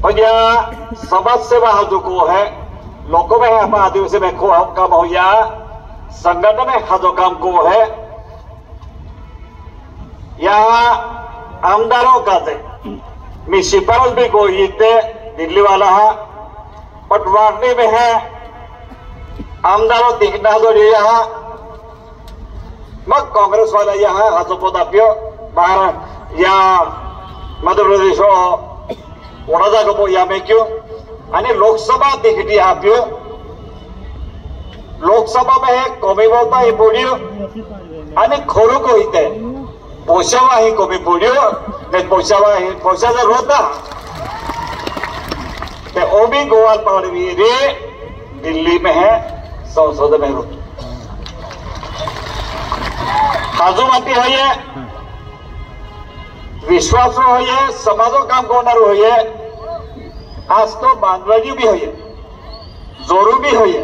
होया समाज सेवा हजू को है लोगों में है आदिवासी में खो काम होया संगठन में हजो काम को है या आमदारों का थे म्यूनिसिपल भी कोई दिल्ली वाला है पटवारी में है आमदारों दिखना जो यहाँ मग कांग्रेस वाला यहाँ हाथों पोदापियो बाहर या मध्य प्रदेश ओडादा को या में क्यों आणि लोकसभा दिखती आपियो लोकसभा में है कमी बोलता है बोलियो आणि खोरू को इते पोषावा ही कमी बोलियो नहीं पोषावा ही पोषा जर होता ते ओ भी गोवाल पाड़वी रे दिल्ली में है संसद में होती हाजू माती होइए विश्वास होइए समाजों काम करना होइए आज तो बांधवाजी भी होइए जोरू भी होइए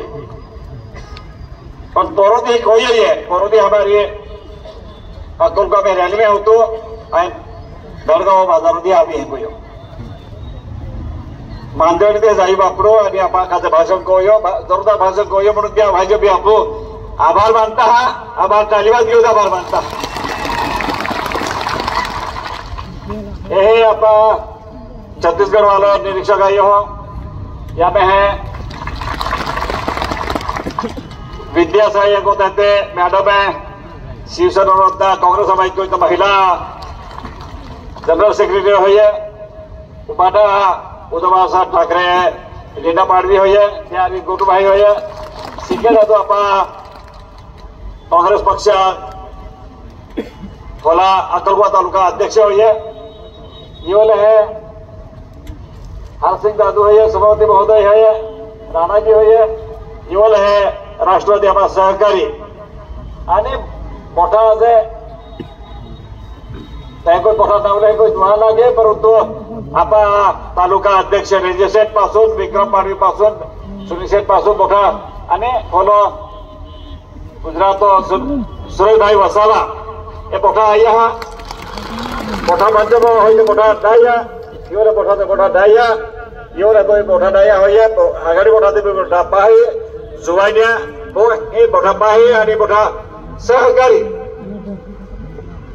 और परोधी कोई है परोधी हमारे अतुल में रैली में हो तो दरगाह बाजार दिया भी है कोई मानदेड ते जाई बापडो आणि आपण भाषण कोयो जोरदार भाषण कोयो म्हणून त्या भाई भी आपको आभार मानता है आभार तालिबान घेऊन आभार मानता यही आप छत्तीसगढ़ वाला निरीक्षक आए हो यहाँ पे है विद्या सहायक को कहते मैडम है शिवसेना होता कांग्रेस समाज को तो महिला जनरल सेक्रेटरी हुई है उपाटा उद्धव साहब ठाकरे लीना पाडवी हुई है त्यारी गोटू भाई हुई है सीखे तो आप कांग्रेस पक्ष थोला अक्कलकुआ तालुका अध्यक्ष हुई ये वाले है हर सिंह दादू है सभापति महोदय है राणा जी है ये वाले है राष्ट्रवादी हमारा सहकारी आणि मोठा जे कोई मोठा नावले कोई जुळा लागे परंतु आपा तालुका अध्यक्ष रेंजे शेठ पासून विक्रम पाडवी पासून सुनील शेठ पासून मोठा आणि फॉलो गुजरात सुरेशभाई वसावा ये मोठा आया मोठा मंच में होइए मोठा डाया योरे मोठा डाया योरे कोई मोठा डाया होइए आगाडी मोठा दे मोठा पाही जुवानिया वो हे मोठा पाही आणि मोठा सहकारी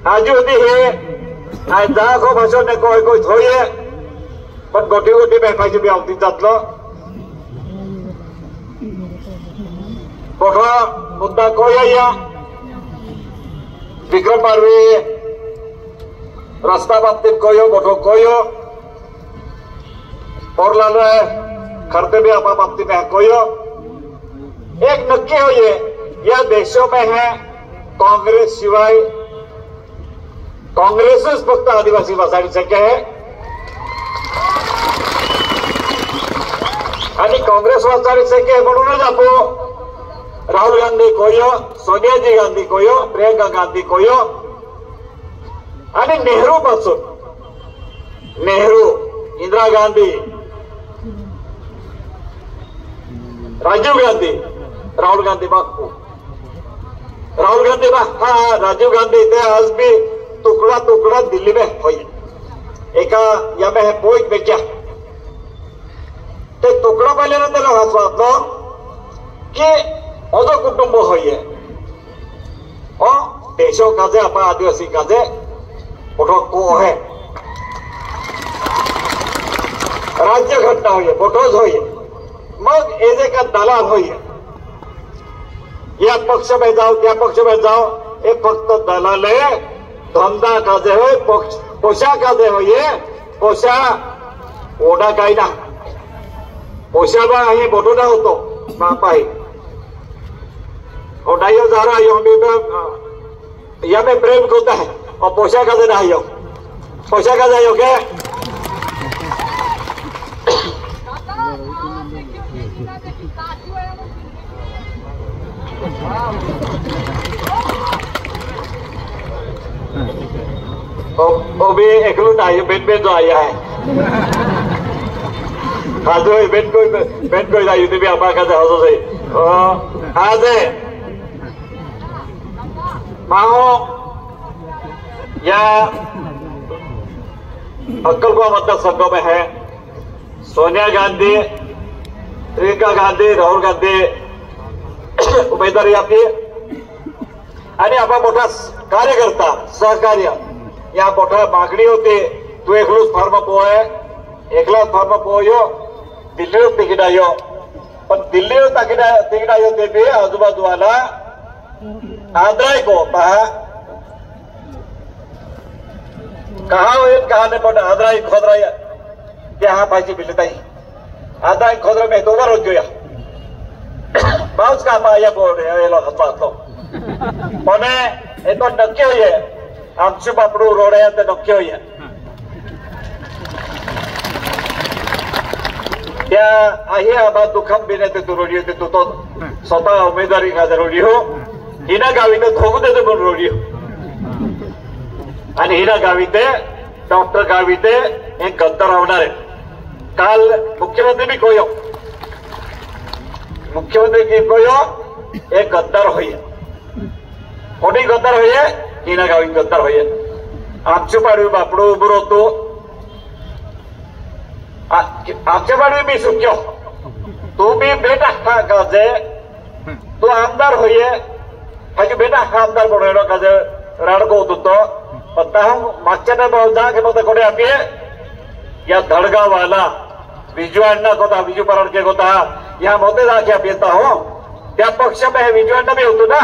आज होती है आज दहा को भाषण ने कोई होइए पण गोटी में पाहिजे बी आवती जातलो मोठा मुद्दा कोई आया विक्रम पाडवी रस्ता बाबतीत कोयो मोठो कोयो और लाल खर्चे भी आप बाबतीत में कोयो एक नक्की हो ये यह देशों में है कांग्रेस शिवाय कांग्रेसच फक्त आदिवासी वसाहती शक्य है आणि कांग्रेस वसाहती शक्य है म्हणूनच आपण राहुल गांधी कोयो सोनिया जी गांधी कोयो प्रियंका गांधी कोयो आणि नेहरू पासून नेहरू इंदिरा गांधी राजीव गांधी राहुल गांधी बापू राहुल गांधी हाँ राजीव गांधी थे आज भी टुकड़ा दिल्ली में हो एका या में है पोइट में क्या ते टुकड़ा पहले ना तेरा हाथ वाटलो कि अजो कुटुंब होइए और देशों का जे अपना आदिवासी का जे मोठो को है राज्य घटना हुई है मोठोज हुई है मग एजे का दलाल हुई है या पक्ष में जाओ त्या पक्ष में जाओ ये फक्त दलाल है धंदा का जे हो पोषा का जे हुई है पोषा ओढा काही ना पोषा बा हे मोठो ना होतो मापाई और डाइयो जा रहा है या में प्रेम होता है और पोषा का देना है पोषा का जाइयो क्या वो भी एकलूट आई बेट जो आया है आज बेट कोई आई थी भी आप सही आज माहो या अक्कलकुआ मतदारसंघ में है सोनिया गांधी, प्रियंका गांधी, राहुल गांधी उमेदवारी आपली आणि आपला मोठा कार्यकर्ता सहकार्य या मोठा मागणी होती. तू एकलोच फार्म पोय एकलाच फार्म पोयो दिल्लीवर तिकीट आयो पण दिल्लीवर तिकीट आयो ते बी आजूबाजूला आंध्राय को पहा कहा होईल कहा नाही पण आंध्राई खोदरा क्या हा पाहिजे बिलताई आंध्राई खोदरा में दोबार हो गया बाउस का पाया बोल रहे लोग हसपातो पण हे तो नक्की होय आमचे बापडू रोड आहे ते नक्की होय त्या आहे आबा दुखम बिने ते रोडी होते तो स्वतः उमेदवारी का रोडी हो हिना गावी ते ठोकू देते पण रोडी हो आणि हिना गावी ते डॉक्टर गावी ते एक गद्दार होणार आहे. काल मुख्यमंत्री भी कोयो मुख्यमंत्री की कोयो एक गद्दार होय कोणी गद्दार होय हिना गावी गद्दार होय आमचे पाडवी बापडू उभं होतो आमच्या पाडवी मी सुख्यो तू बी बेटा हा काजे तू आमदार होय हाजी बेटा हा आमदार बनवलो काजे राडको होतो पत्ता मागच्या टाइम जा के मग कोणी आपे या धडगावाला विजू अण्णा होता विजू पराडके होता या मोठे जाके आप येता हो त्या पक्ष में विजू अण्णा भी होतो ना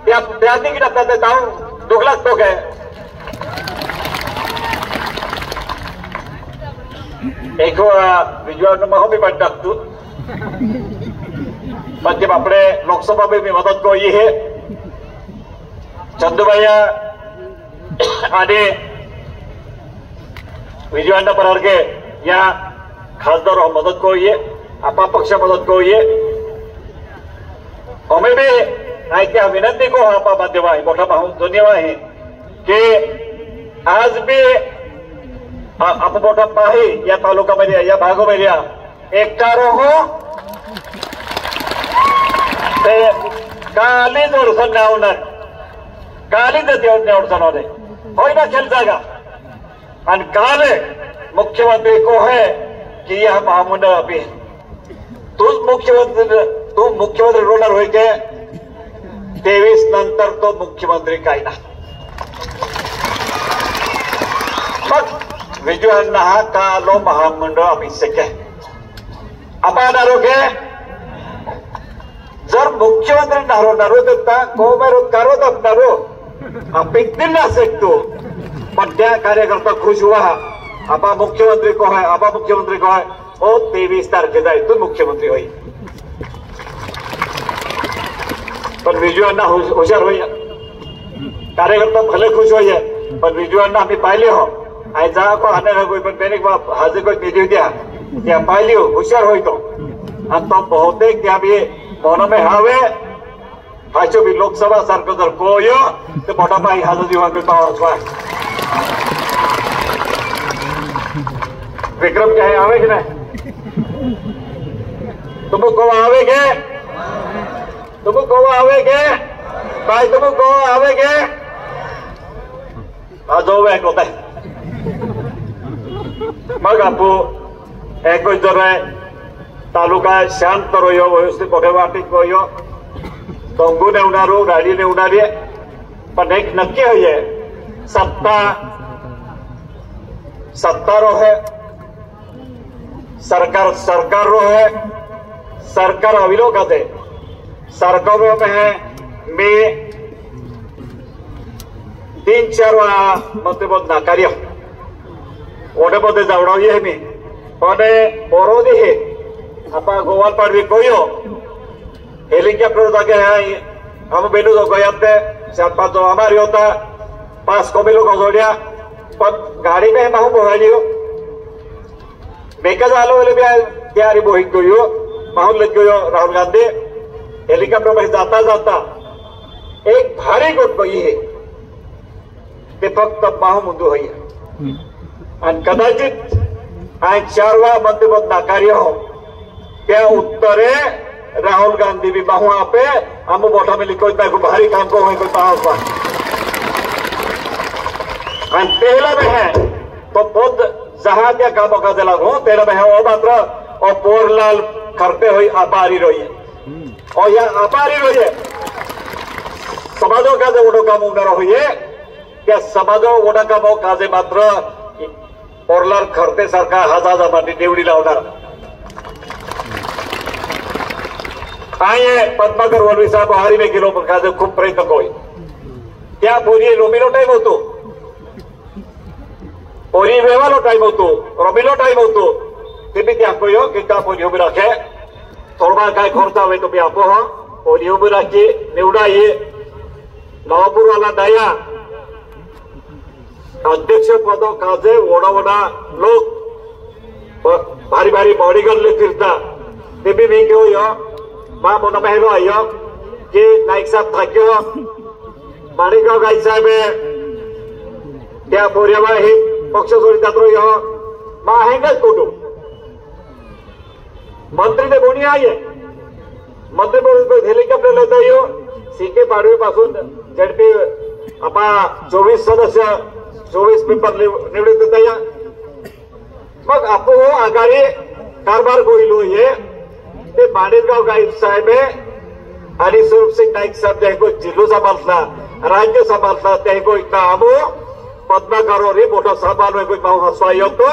त्या तिकीट आता ते जाऊन दुखलाच तो काय एक विजू अण्णा मग मी पण टाकतो म्हणजे आपले लोकसभा में मी मदत को ये है चंदुभैया आणि विजू अण्णा पराडके या खासदार मदत को ये आपा पक्ष मदत को ये हमें भी ऐक्या विनंती को आपा माध्यम आहे मोठा धन्यवाद आहे की आज भी आप मोठा पाही या तालुक्यामध्ये या भागामध्ये एकटारो हो ते कालीच अडचण नाही होणार कालीच अडचण होणे होय ना खेळ जागा आणि काल मुख्यमंत्री को है कि यह महामंडळ अभी तू मुख्यमंत्री रोडर होय के 23 नंतर तो मुख्यमंत्री काय ना मग विजू अण्णा हा कालो महामंडळ अभिषेक आपण आरोग्य जर मुख्यमंत्री नारो देता कोमेरो करो दबनारो अपिक दिन ना सकतो पण त्या कार्यकर्ता खुश हुआ आपा मुख्यमंत्री को है आपा मुख्यमंत्री को है ओ 23 तारखेला तो मुख्यमंत्री होई पण विजू अण्णा हुशार होई कार्यकर्ता भले खुश होई पण विजू अण्णा आम्ही पाहिले हो आय जा को आने कोई पण मैंने हाजे कोई निधी द्या त्या पाहिली हो हुशार होई तो आणि तो बहुतेक त्या भी मन में हावे हाचो भी लोकसभा सारखं जर कोयो ते मोठा पाई हाजो जीवन में पावर विक्रम क्या है आवे कि नहीं तुमको आवेगे भाई तुमको आवेगे आज होता है मग आपू एक जर तालुका शांत रह्यो व्यवस्थित मोठे वाटीत होयो तंगू नेवणारू गाडी नेवणारी पण एक नक्की होय सत्ता रो है सरकार रो है सरकार अविलोकत है सरकारों में मी 3-4 वेळा मंत्रिपद नाकार्य ओढेमध्ये जावडावी आहे मी पण बरोदी हे आपा गोवाल पाडवी कोयो हेलिकॉप्टर जाके हम बेलू तो गयाते 4-5 हमारी होता 5 को भी लोग जोड़िया पण गाड़ी में हम बोहाली हो बेका झालो वाले भी तैयारी बोहित गयो माहौल लग गयो राहुल गांधी हेलिकॉप्टर में जाता एक भारी गोट गई है ते फक्त मुंदू होई आणि कदाचित 4 वेळा मंत्रिपद नाकार्य हो त्या उत्तरे राहुल गांधी भी बाहू आपे हम बोठा में लिखो इतना भारी काम को कोई पहला में है तो बहुत जहाँ त्या काम काजे लागू तेरा में ओ मात्र और पोरलाल करते हुई आपारी रही और यह आपारी रही समाजों काजे वोटो काम उन्नर हुई क्या समाजों वोटा काम काजे मात्र पोरलाल करते सरकार हजार माटी निवडी लावणार आये पद्माकर वनवी साहेब हारी में गेलो पण काजे खूप प्रयत्न कोई त्या पोरी रोमिलो टाइम होतो पोरी वेवालो टाइम होतो रोमिलो टाइम होतो ते बी त्या कोयो की त्या पोरी उभी राखे थोडा काय खर्च हवे तुम्ही आपो पोरी उभी राखी निवडा ये नवापूर वाला दया अध्यक्ष पद काजे वडा वडा लोक भारी भारी बॉडीगार्ड ले फिरता ते बी मी घेऊ यो मा मोना मेहलो आयो की नाईक साहेब थाक्यो माणिकराव गाई साहेब त्या पोऱ्यावा हे पक्ष सोडितात रो यो मा हेंगच कोटू मंत्री ते कोणी आहे मंत्री बोलतो हेलिकॉप्टर लेता यो सीके पाडवी पासून झडपी आपा 24 सदस्य 24 मेंबर निवडून देता या मग आपो आघाडी कारभार गोइलो ये ते माणिकराव गाई साहेब आणि स्वरूप सिंग नाईक साहेब त्याको जिल्हो सांभाळला राज्य सांभाळला त्याको इतना आमो पद्माकर रे मोठा सांभाळ में कोई माऊ हसवाई होतो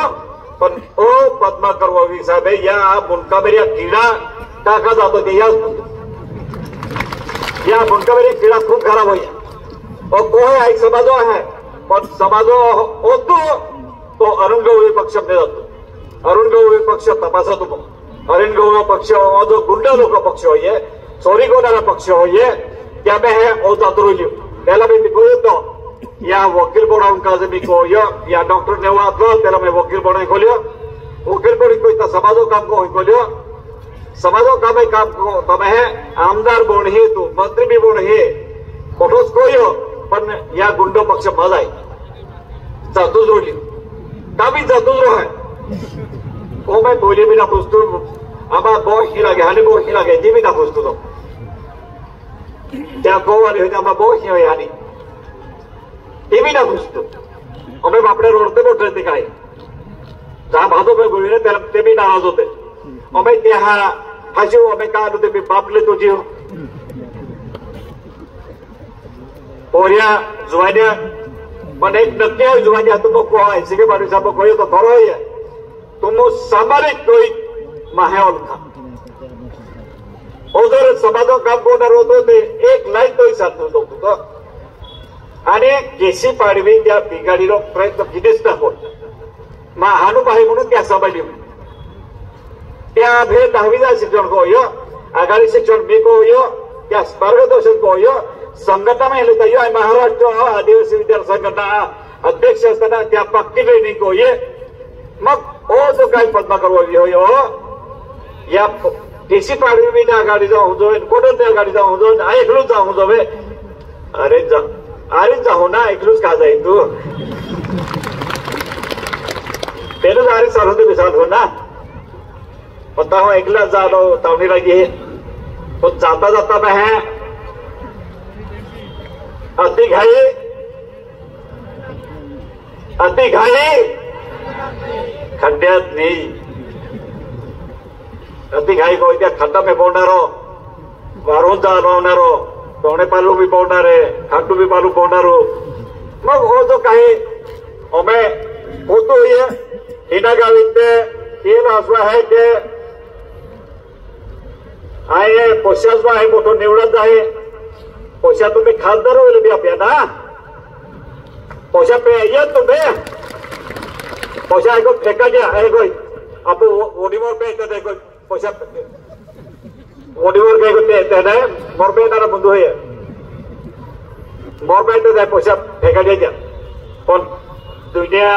पण ओ पद्माकर ववी साहेब या मुनकामेरिया कीड़ा टाका जातो ते या मुनकामेरी कीड़ा खूप खराब होया और कोई आई समाजो है पण समाजो होतो तो अरुण गवळी पक्ष मध्ये जातो अरुण गवळी पक्ष तपासतो अरुण गवळी पक्ष जो गुंडा लोक पक्ष होये चोरी करणारा पक्ष होये त्या में है ओ जातरुली त्याला मी बोलतो या वकील बनाऊन काजे मी कोयो या डॉक्टर नेवातलो त्याला मैं वकील बनाई खोलियो वकील बड़ी कोई ता समाजो काम को खोलियो समाजो काम को तमे है आमदार बोण हे तू मंत्री भी बोण हे मोठोच कोयो पण या गुंडो पक्ष माझाय जातूच रोली कामी जातूच रो है ओ मैं बोली बिना पुस्तू आमा बो ही लागे हानी बो ही लागे जी बिना पुस्तू तो त्या गोवाली होता आमा बो ही होय हानी ते भी ना घुसतो अमे बापडे रोडते मोठे ते काय जहा भाजप गोविने त्याला ते बी नाराज होते अमे ते हाशिव अमे का होते मी बापले तुझी हो पोरिया जुवानिया पण एक नक्की जुवानिया तुम को ऐसे के बारे साहब कोई तो करो ये तुम सामरिक कोई माहौल था उधर समाजों काम कोणार होतो ते एक लाईन तो साथ होतो आणि केसी पाडवी त्या बिगाडीलो प्रयत्न कितीच दाखवत मा हानू पाहि म्हणून त्या सांभाळली त्या भे 10वीचा शिक्षण कोयो आघाडी शिक्षण मी कोयो त्या मार्गदर्शन कोयो संघटना में लेता यो महाराष्ट्र आदिवासी विद्यार्थी संघटना अध्यक्ष असताना त्या पक्की ट्रेनिंग कोये मग ओ जो काही पद्माकर होयो या केसी पाडवी मी आघाडी जाऊन जो कोण त्या आघाडी जाऊन जो ऐकलूच जाऊन जोवे अरे जा अरे जाओ ना एकलूच का जाए तू पहले सारे सालों से विशाल हो ना पता हो एकला जा लो तावनी लगी तो जाता जाता मैं है अति घाई खड्ड्यात नहीं अति घाई को त्या खड्डा में पडणारो वारून जाणवणारो तोणे पालू भी पडणारे खाटू भी पालू पडणारो मग हो जो काही अमे होतो ये हिना गाविते तेल असवा है के आये पोशासवा आहे मोठो निवडत आहे पोशा तुम्ही खासदार होईल बी आपल्या ना पोशा पे ये तुम्ही पोशा ऐको फेका द्या ऐको आपण ओडीवर पे येतात ऐको पोशा ओडीवर काय करते त्याने मोरबेनारा बंधू आहे मोरबेट जाय पोशा फेका द्या पण दुनिया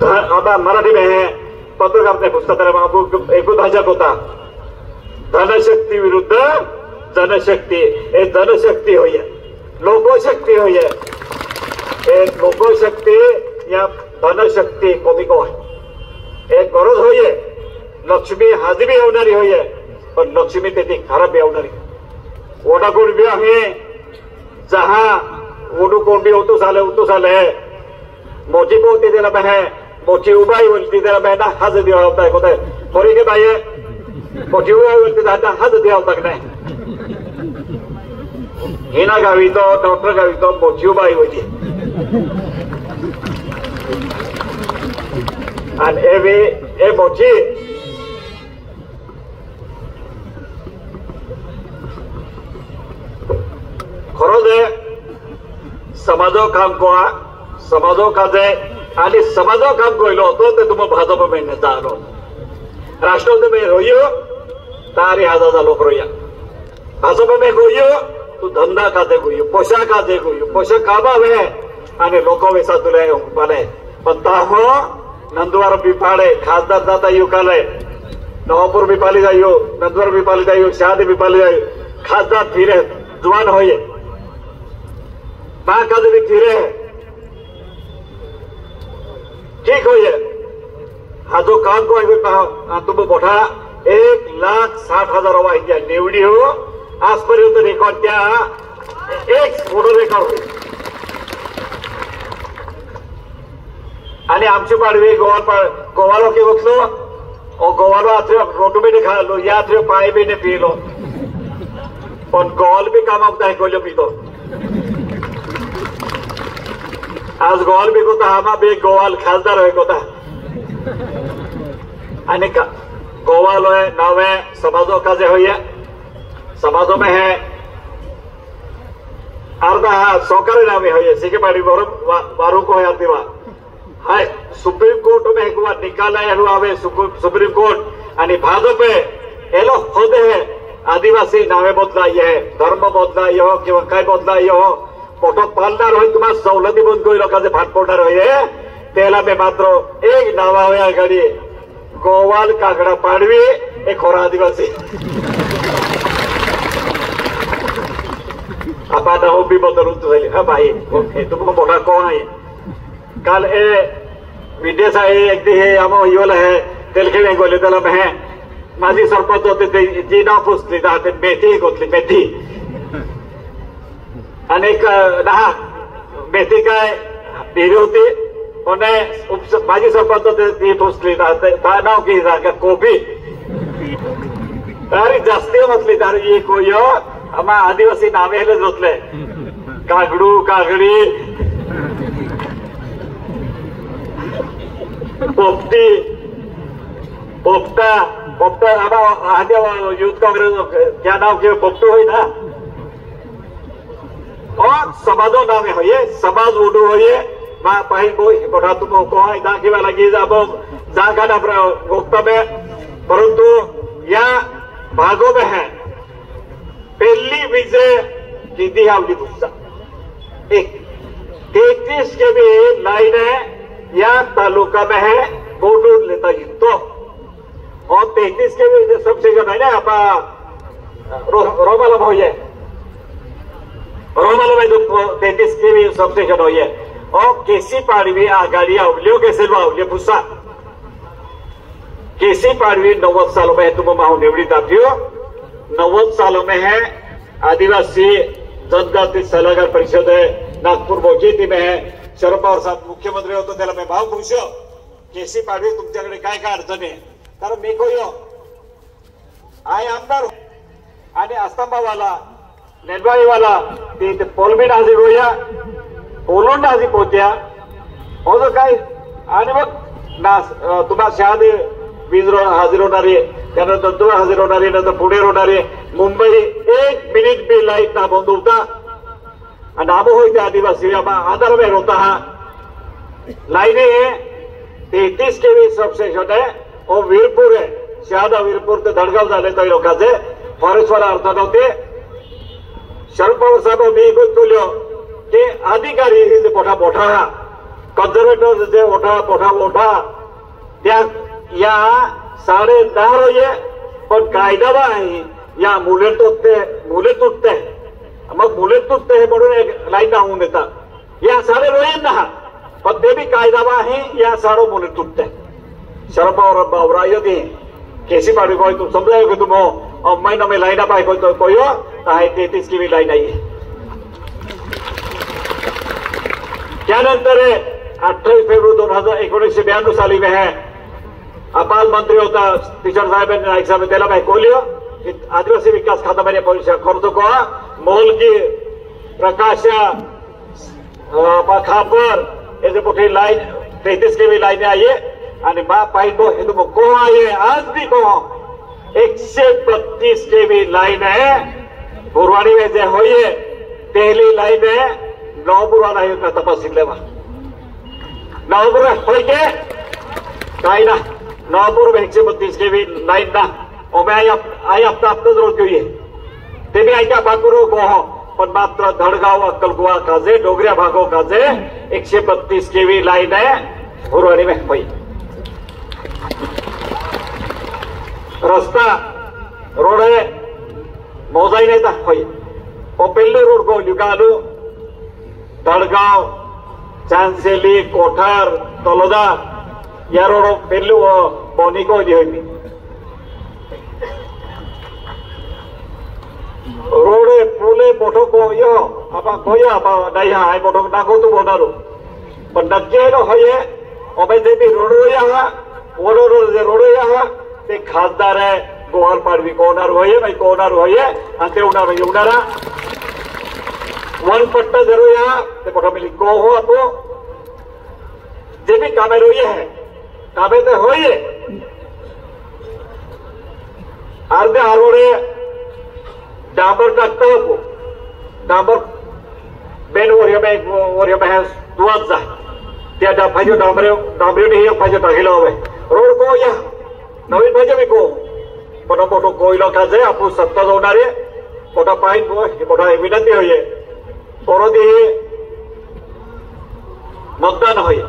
आता मराठी में है पत्रकार ने पुस्तक एक भाषा होता धनशक्ती विरुद्ध जनशक्ती हे जनशक्ती होय लोकशक्ती होय एक लोकशक्ती या धनशक्ती कमी को है एक गरज होय लक्ष्मी हाजरी येणारी होय पण लक्ष्मी तेथी खराब येणारी ओडाकोड भी आहे जहां ओडू कोंडी उतू साले मोजी पोते दिला है मोठी उबाई बोलती त्याला बॅना हाज दिवा होता कोणता मोरी के बाई मोठी उबाई बोलती त्याला हाज दिवा होता की नाही हिना गावी तो डॉक्टर गावी तो मोठी उबाई होती आणि ए मोठी खरोच समाजो काम कोआ समाजो काजे आणि समाजो काम कोइलो तो ते तुम भाजप में नेता आलो राष्ट्रवादी में रोयो तारी हजार लोक रोया भाजप में गोयो तू धंदा काजे गोयो पोषा काजे गोयो पोषा काबावे आणि लोक वेसा तुले पाले पण ताहो नंदवार बिपाळे खासदार जाता येऊ काले नवापूर बिपाली जायो नंदवार बिपाली जायो शादी बिपाली जायो खासदार फिरे जुआन होये मां का भी फिरे ठीक होइए हा जो काम को तुम मोठा 1,60,000 वाहित्या निवडी हो आजपर्यंत रेकॉर्ड त्या एक फोटो रेकॉर्ड होईल आणि आमची पाडवी गोवालो के बसलो और गोवालो आथरे रोटू में खालो या आथरे पाए भी ने पीलो पण गोवाल भी काम आपता है कोलो पीतो आज गोवाल भी कोता हमा भी गोवाल खासदार है कोता आणि गोवाल है नावे समाजों का जे होइए समाजों में है अर्धा सोकारी नामे होइए सिके पाड़ी बारू को है अर्धिवा हाय सुप्रीम कोर्ट में एक बार निकाला है हुआ सुप्रीम कोर्ट आणि भाजप एलो होते है आदिवासी नावे बदलाय है धर्म बदलाय हो किंवा काय बदलाय हो मोठो पालणार होय तुम्हाला सवलती बंद करू लोकांचे भाट पडणार होय त्याला मी मात्र एक नावावया गाडी गोवाल काकडा पाडवी एक खोरा आदिवासी आपण उभी बदलून झाली हा भाई ओके तुम्हाला मोठा कोण आहे काल ए विदेश आहे एक हे आमो योल आहे तेलखेडे गोले त्याला मैं माझी सरपंच होते ते जी नाव पुसली ते मेथी गोतली मेथी अनेक दहा मेथी काय बिरी होती कोणे माझी सरपंच होते ती पुसली नाव की कोबी अरे जास्ती म्हटली तारी एक होय आम्हा आदिवासी नावे हेले जोतले कागडू कागडी पोपटी पोपटा पोपटा आम्हा युथ कांग्रेस क्या नाव के पोपटू होई ना और समाजों नामे होइए समाज उडू होइए मां पाही बोई बड़ा तुम को है दाखी वाला की जाबो जागा ना गोप्ता में परंतु या भागों में है पहली विजय दीदी हावली पुस्ता एक 33 के भी लाइन है या तालुका में है बोडू लेता तो और 33 के भी सबसे जो है ना आपा रोमालम हो जाए रोमालम में जो 33 के भी सबसे जो हो जाए और केसी पाड़वी आगाड़ी आवलियों के सिलवा आवलियो पुस्ता केसी पाड़वी 90 सालों में तुम माहू निवड़ी दातियो 90 सालों में है आदिवासी जनजाति सल्लागार परिषद है नागपूर मोजेती में है शरद पवार साहेब मुख्यमंत्री होतो त्याला मी भाव पूछो केसी पाडवी तुमच्याकडे काय काय अडचण आहे कारण मी कोयो आहे आमदार आणि आस्तंबावाला नेलवाईवाला ते पोलबी नाजी गोया बोलून नाजी पोहोच्या होतं काय आणि मग तुम्हाला शहादी वीज हाजीर होणारी त्यानंतर दोन हाजीर होणारी नंतर पुणे होणारी मुंबई 1 मिनिट बी लाईट ना बंद होता आणि आमो होते आदिवासी आधार में होता हा लाइने 33 केवी सबस्टेशन है और वीरपुर है शहादा वीरपुर ते धडगाव झाले काही लोकांचे फॉरेस्टवाला अर्थ नव्हते शरद पवार साहेब मी बोलतो की अधिकारी हे मोठा मोठा कन्झर्वेटर जे मोठा मोठा त्या या 10:30 रोजे पण कायदा आहे या मुले तुटते मग मुले तुटते हे म्हणून एक लाईन होऊन देतात या 10:30 रोजे ना पण ते बी कायदा आहे या 10:30 मुले तुटते शरद पवार बावरायो दी केसी पाड़ी कोई तुम समझायो कि तुम महीना में लाइना पाए कोई तो कोई हो 33 की भी लाइन आई है त्यानंतर 28 फेब्रुवारी 1992 साली में है अपाल मंत्री होता टीचर साहेब नाईक साहेब त्याला माहिती कोलियो आदिवासी विकास खात्यामध्ये पैसा खर्च करा मोलगी प्रकाशा खापर ऐसे मोटी लाइन 33 केवी लाइन आइए आणि बा पाइबो हे तो को आइए आज भी को 132 केवी लाइन है बुरवानी में जे होइए पहली लाइन है नौपुरा नहीं का तपस्या लेवा नौपुरा होई के काय ना नौपुर में 132 केवी लाइन ना और मैं आई अपना जरूर क्यों ये तेमी आई क्या बाकुरो को पण मात्र धडगाव अक्कलकुवा काजे डोगऱ्या भागो काजे 132 केवी लाइन है बुरवानी में होई रस्ता रोड है मोजाई नहीं था होई और पहले रोड को युगालू धडगाव चांसेली कोठार तलोदा या रोड पहले वो बोनी को दी हुई रोडे पुले मोठो को यो apa koya apa daya ai moto na ko tu bonaru pandakje no hoye obe debi rodo ya ha odo de rodo ya ha te खासदार है गोहर पारवी कोनार होये भाई कोनार होये अंते उनार युनारा वन पट्टा जरूर या ते मोठो मिली को हो आपो जेबी कामे रोये है कामे ते होये अर्धे आरोड़े डांबर टाकता हो डांबर बेन वरिया में दुआत जा त्या फाइजो डांबरे नहीं फाइजो टाकिलो होवे रोड को या नवीन फाइजो में को मोटो मोटो कोइलो काजे आपु सत्ता जोनारे मोटा पाइन को मोटा विनंती होये परदी मतदान होये